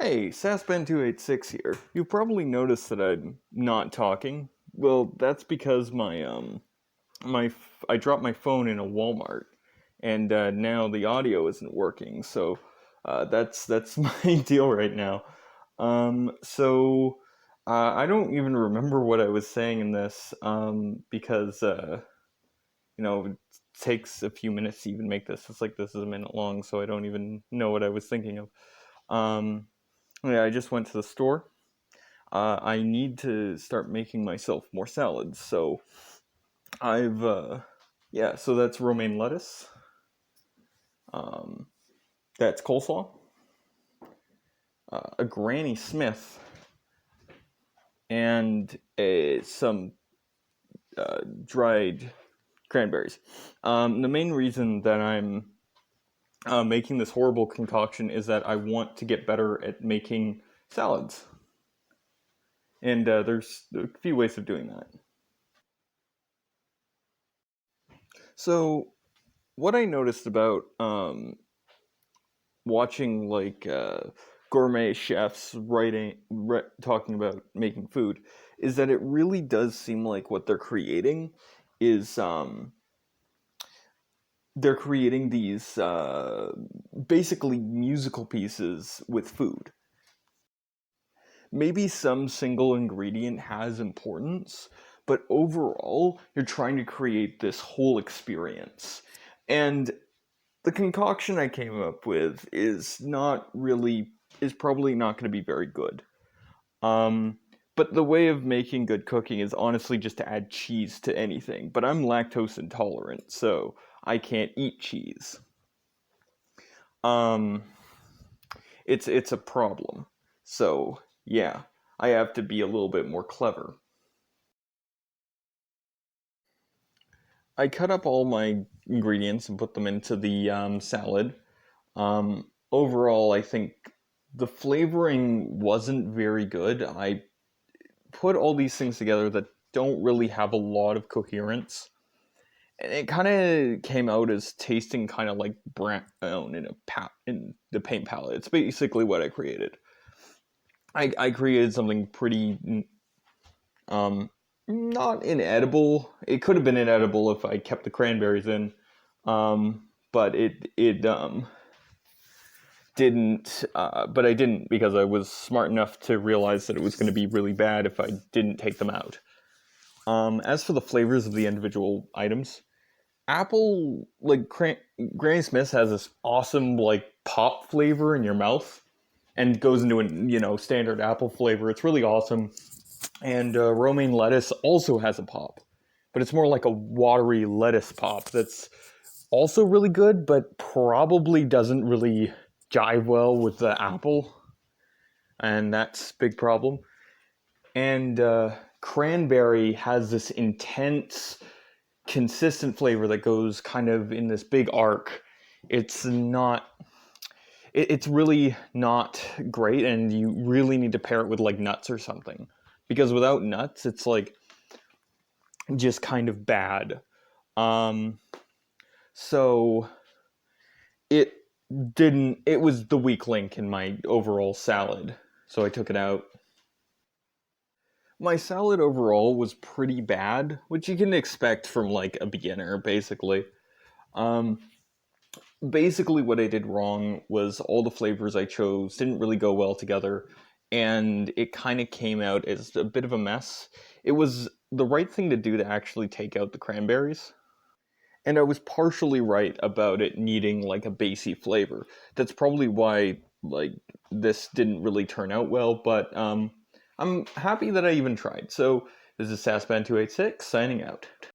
Hey, Sasban286 here. You probably noticed that I'm not talking. Well, that's because I dropped my phone in a Walmart, and now the audio isn't working. So that's my deal right now. I don't even remember what I was saying in this because it takes a few minutes to even make this. It's like this is a minute long, so I don't even know what I was thinking of. Um, yeah, I just went to the store. I need to start making myself more salads. So I've, yeah, so that's romaine lettuce. Um, that's coleslaw. A Granny Smith, and some dried cranberries. The main reason that I'm making this horrible concoction is that I want to get better at making salads. And there's a few ways of doing that. So, what I noticed about watching gourmet chefs talking about making food is that it really does seem like what they're creating is they're creating these basically musical pieces with food. Maybe some single ingredient has importance, but overall, you're trying to create this whole experience. And the concoction I came up with is probably not going to be very good. Um, but the way of making good cooking is honestly just to add cheese to anything. But I'm lactose intolerant, so I can't eat cheese. Um, it's a problem. So yeah, I have to be a little bit more clever. I cut up all my ingredients and put them into the salad. Overall, I think the flavoring wasn't very good. I put all these things together that don't really have a lot of coherence. And it kind of came out as tasting kind of like brown in the paint palette. It's basically what I created. I created something pretty um, not inedible. It could have been inedible if I kept the cranberries in, but it didn't. But I didn't because I was smart enough to realize that it was going to be really bad if I didn't take them out. As for the flavors of the individual items, apple Granny Smith has this awesome like pop flavor in your mouth and goes into a standard apple flavor. It's really awesome. And romaine lettuce also has a pop, but it's more like a watery lettuce pop that's also really good, but probably doesn't really jive well with the apple, and that's a big problem. And cranberry has this intense, consistent flavor that goes kind of in this big arc. It's not. It's really not great, and you really need to pair it with like nuts or something, because without nuts, it's like just kind of bad. Um, so it it was the weak link in my overall salad. So I took it out. My salad overall was pretty bad, which you can expect from like a beginner, basically. Um, Basically, what I did wrong was all the flavors I chose didn't really go well together, and it kind of came out as a bit of a mess. It was the right thing to do to actually take out the cranberries, and I was partially right about it needing like a basey flavor. That's probably why like this didn't really turn out well, but I'm happy that I even tried. So this is Sasban286 signing out.